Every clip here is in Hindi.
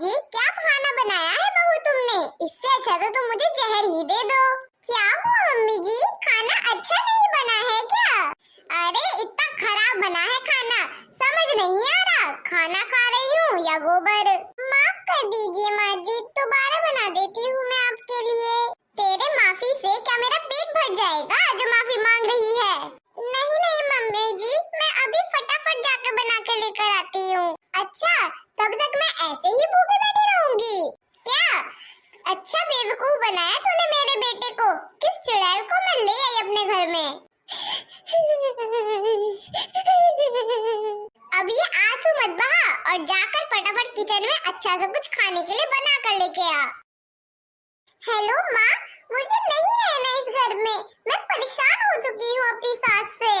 ये क्या खाना बनाया है बहू तुमने? इससे अच्छा तो तुम मुझे जहर ही दे दो। क्या हुआ मम्मी जी, खाना अच्छा नहीं बना है क्या? अरे इतना खराब बना है खाना, समझ नहीं आ रहा खाना खा रही हूँ या गोबर। माफ कर दीजिए माँ जी, दोबारा बना देती हूँ मैं आपके लिए। तेरे माफी से क्या मेरा पेट भर जाएगा जो माफी मांग रही है? नहीं नहीं मम्मी जी, मैं अभी फटाफट जाकर बना के लेकर आती हूँ। अच्छा, तब तक मैं ऐसे ही भूखे बैठी रहूंगी क्या? अच्छा बेवकूफ बनाया तूने मेरे बेटे को। किस चुड़ैल को मैं ले आई अपने घर में। अब ये आंसू मत बहा और जाकर फटाफट किचन में अच्छा सा कुछ खाने के लिए बना कर लेके आ। हेलो माँ, मुझे नहीं रहना इस घर में। मैं परेशान हो चुकी हूँ अपनी सास से।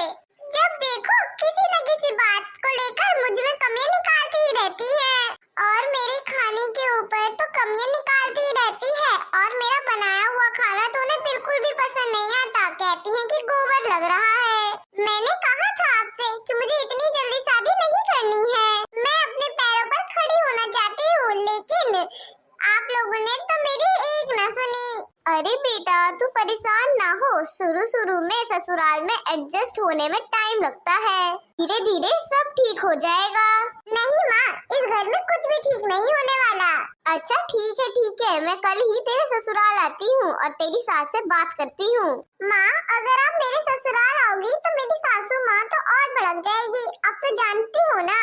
जब देखो किसी न किसी बात को लेकर मुझ में कमियां निकालती ही रहती है और मेरे खाने के ऊपर तो कमियां निकालती ही रहती है। और मेरा बनाया हुआ खाना तो उन्हें बिल्कुल भी पसंद नहीं आता। कहती है कि गोबर लग रहा है। मैंने कहा था आपसे कि मुझे इतनी जल्दी शादी नहीं करनी है। मैं अपने पैरों पर खड़ी होना चाहती हूँ, लेकिन आप लोगों ने तो मेरी एक ना सुनी। अरे बेटा तू परेशान ना हो, शुरू में ससुराल में एडजस्ट होने में टाइम लगता है, धीरे धीरे सब ठीक हो जाएगा। नहीं माँ, इस घर में कुछ भी ठीक नहीं होने वाला। अच्छा ठीक है, मैं कल ही तेरे ससुराल आती हूँ और तेरी सास से बात करती हूँ। माँ अगर आप मेरे ससुराल आओगी तो मेरी सासू माँ तो और भड़क जाएगी। अब तो जानती हो ना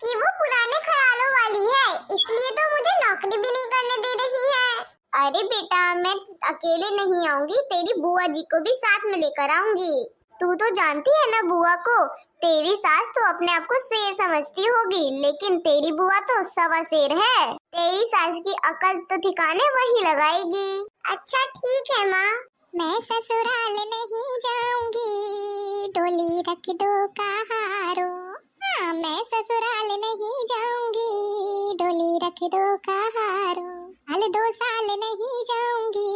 कि वो पुराने ख्यालों वाली है, इसलिए तो मुझे नौकरी भी नहीं करने दे रही है। अरे बेटा मैं अकेले नहीं आऊंगी, तेरी बुआ जी को भी साथ में लेकर आऊंगी। तू तो जानती है ना बुआ को, तेरी सास तो अपने आप को शेर समझती होगी, लेकिन तेरी बुआ तो सवा शेर है। तेरी सास की अकल तो ठिकाने वही लगाएगी। अच्छा ठीक है माँ। मैं ससुराल नहीं जाऊंगी, डोली रख दो कहारो। हाँ मैं ससुराल नहीं जाऊंगी, डोली रख दो कहारो। हाल 2 साल नहीं जाऊंगी,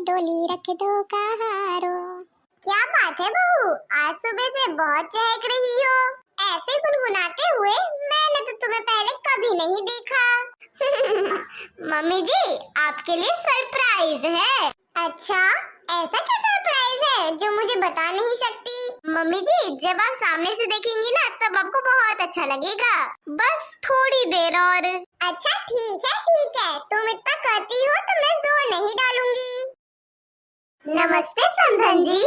डोली रख दो कहारो। क्या बात है बहू, आज सुबह से बहुत चहक रही हो। ऐसे गुनगुनाते हुए मैंने तो तुम्हें पहले कभी नहीं देखा। मम्मी जी आपके लिए सरप्राइज है। अच्छा ऐसा क्या सरप्राइज है जो मुझे बता नहीं सकती? मम्मी जी जब आप सामने से देखेंगी ना तब आपको बहुत अच्छा लगेगा, बस थोड़ी देर और। अच्छा ठीक है, तुम इतना कहती हो तो मैं जोर नहीं डालूंगी। नमस्ते समधन जी।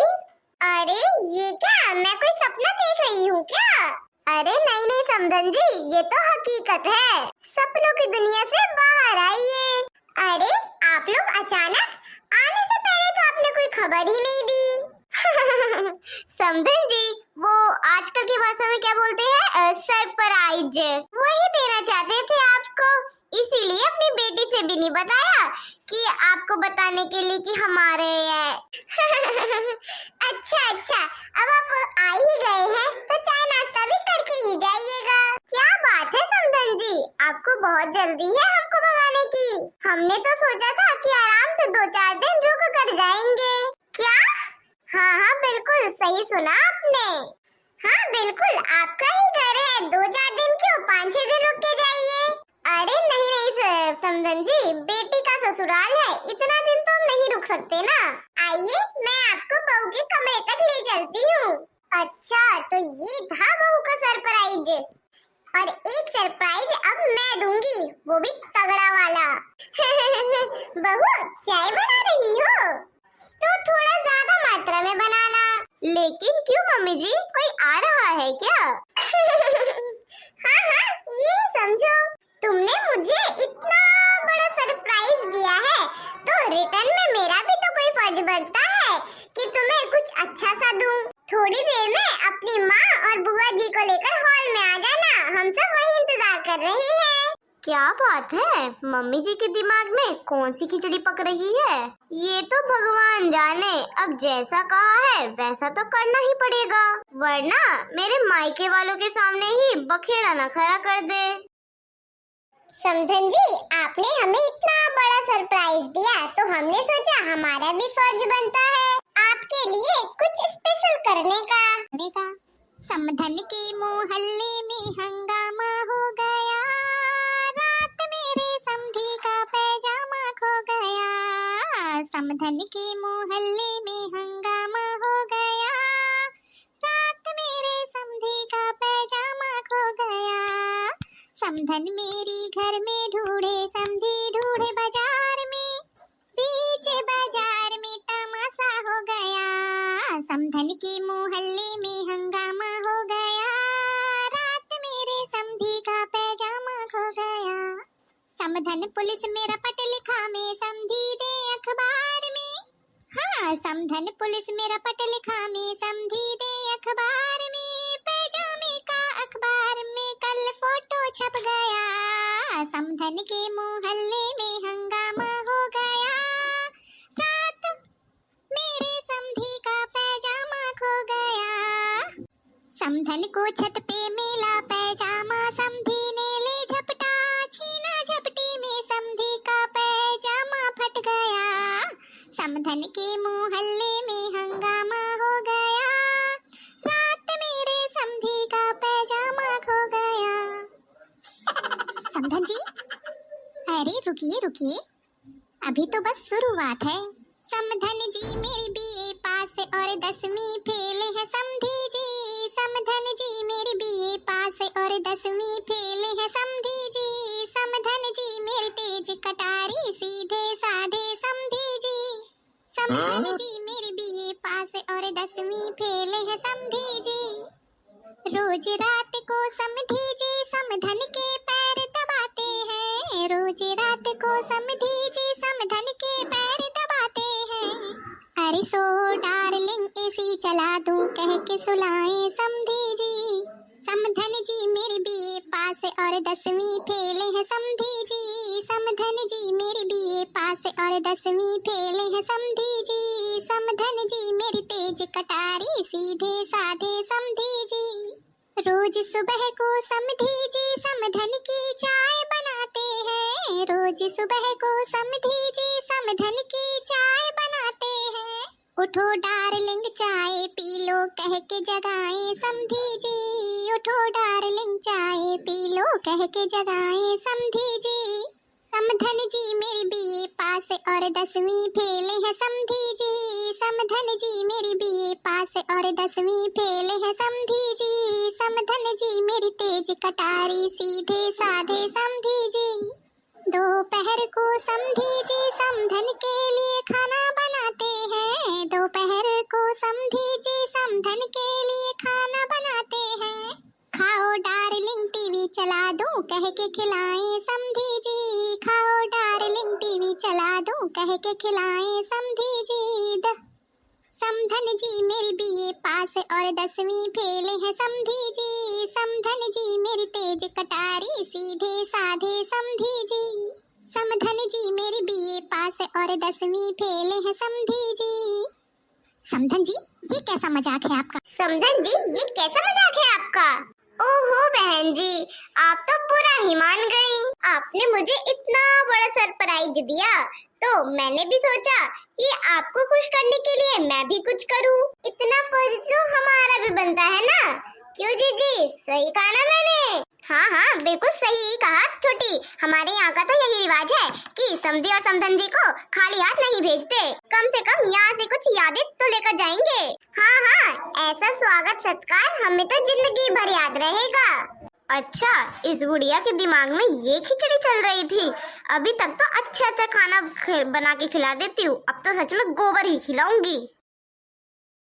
अरे ये क्या, मैं कोई सपना देख रही हूँ क्या? अरे नहीं समधन जी, ये तो हकीकत है। सपनों की दुनिया से बाहर आइए। अरे आप लोग अचानक, आने से पहले तो आपने कोई खबर ही नहीं दी। समधन जी वो आजकल की भाषा में क्या बोलते हैं, सरप्राइज, वही देना चाहते थे आपको, इसीलिए अपनी बेटी से भी नहीं बताया कि आपको बताने के लिए कि हम आ रहे हैं। अच्छा अब आप आ ही गए हैं तो चाय नाश्ता भी करके ही जाइएगा। क्या बात है समधन जी, आपको बहुत जल्दी है हमको भगाने की। हमने तो सोचा था कि आराम से 2-4 दिन रुक कर जाएंगे। क्या? हाँ बिल्कुल सही सुना आपने। हाँ बिल्कुल आपका ही घर है, 2-4 दिन क्यों, 5-6 दिन रुक के जाइए। अरे नहीं समधन जी, बेटी का ससुराल है, इतना दिन तो हम नहीं रुक सकते ना। आइए मैं आपको बहू के कमरे तक ले चलती हूँ। अच्छा तो ये था बहू का सरप्राइज, और एक सरप्राइज अब मैं दूंगी, वो भी तगड़ा वाला। बहू चाय बना रही हो तो थोड़ा ज्यादा मात्रा में बनाना। लेकिन क्यों मम्मी जी, कोई आ रहा है क्या? हाँ ये समझो, तुमने मुझे इतना बड़ा सरप्राइज दिया है तो रिटर्न में मेरा भी तो कोई फर्ज बनता है कि तुम्हें कुछ अच्छा सा दूं। थोड़ी देर में अपनी माँ और बुआ जी को लेकर हॉल में आ जाना, हम सब वही इंतजार कर रहे हैं। क्या बात है, मम्मी जी के दिमाग में कौन सी खिचड़ी पक रही है? ये तो भगवान जाने, अब जैसा कहा है वैसा तो करना ही पड़ेगा, वरना मेरे मायके वालों के सामने ही बखेड़ा न खड़ा कर दे। समधन जी आपने हमें इतना बड़ा सरप्राइज दिया तो हमने सोचा हमारा भी फर्ज बनता है आपके लिए कुछ स्पेशल करने का। समधन के मोहल्ले में हंगामा हो गया, रात मेरे समधन समधन के मोहल्ले में हंगामा हो गया, रात मेरे समधी का पैजामा खो गया। समधन मेरी घर में ढूंढे, समधी ढूंढे बाजार में, बीच बाजार में तमाशा हो गया। समधन के मोहल्ले में हंगामा हो गया, रात मेरे समधी का पैजामा खो गया। समधन पुलिस में रपट लिखा में, समधी दे अखबार में। हाँ, समधन पुलिस में रपट लिखा में, समधी दे अखबार में। पैजामे का अखबार में कल फोटो छप गया। समधन के मोहल्ले में हंगामा हो गया, रात मेरे समधी का पैजामा खो गया। समधन को छत पे मिला पैजामा, समधी ने ले झपटा, छीना झपटी में समधी का पैजामा फट गया। समधन के मोहल्ले में हंगामा हो गया, रात मेरे समधी का पैजामा खो गया। समधन जी, अरे रुकिए रुकिए, अभी तो बस शुरुआत है। समधन जी मेरी बीए पास और 10वीं फेल है समधी जी। समधन जी मेरी बीए पास और 10वीं फेल है समधी जी। समधन जी मेरी तेज कटारी सीधे साधे समधी जी। समधन जी मेरी बीए पास और 10वीं फेल है समधी जी। रोज रात को समधी जी समधन के पैर दबाते हैं। रोज रात को समधी जी समधन के पैर दबाते हैं। अरे सो डार्लिंग एसी चला दूं कह के सुलाए समधी जी। समधन जी मेरी बीए पास और 10वीं फेल है समधी जी। समधन जी मेरी बीए पास और 10वीं फेल है समधी जी। समधन जी मेरी तेज कटारी सीधे साधे समधी जी। रोज सुबह को समधी जी समधन की चाय बनाते हैं। रोज सुबह को समधी जी समधन की चाय बनाते हैं। उठो डार्लिंग चाय पी लो कह के जगाए समधी जी। उठो डार्लिंग चाय पी लो कह के जगाए समधी जी। समधन जी मेरी बीए पास और 10वीं फेल है समधी जी। समधन जी मेरी बीए पास और 10वीं फेल है समधी जी। समधन जी मेरी तेज कटारी सीधे साधे समधी जी। दोपहर को समधी जी समधन के लिए खाना बनाते हैं। दोपहर को समधी जी समधन के लिए खाना बनाते हैं। खाओ डार्लिंग टीवी चला दूं कह के खिलाएं समधी जी। खाओ डार्लिंग टीवी चला दूं कह के खिलाएं समधी जी। समधन जी मेरी बीए पास और 10वीं फेल है समधी जी। समधन जी मेरी तेज कटारी सीधे साधे समधी जी। समधन जी मेरी बीए पास और 10वीं फेल है समधी जी। समधन जी ये कैसा मजाक है आपका? समधन जी ये कैसा मजाक है आपका? ओहो बहन जी, आप तो पूरा ही मान गई। आपने मुझे इतना बड़ा सरप्राइज दिया तो मैंने भी सोचा कि आपको खुश करने के लिए मैं भी कुछ करूं। इतना फर्ज जो हमारा भी बनता है ना। क्यों जी सही कहा ना मैंने? हाँ बिल्कुल सही कहा छोटी। हमारे यहाँ का तो यही रिवाज है कि समधी और समधन जी को खाली हाथ नहीं भेजते। कम से कम यहाँ से कुछ यादें तो लेकर जाएंगे। हाँ ऐसा स्वागत सत्कार हमें तो जिंदगी भर याद रहेगा। अच्छा, इस बुढ़िया के दिमाग में ये खिचड़ी चल रही थी। अभी तक तो अच्छा खाना बना के खिला देती हूँ, अब तो सच में गोबर ही खिलाऊंगी।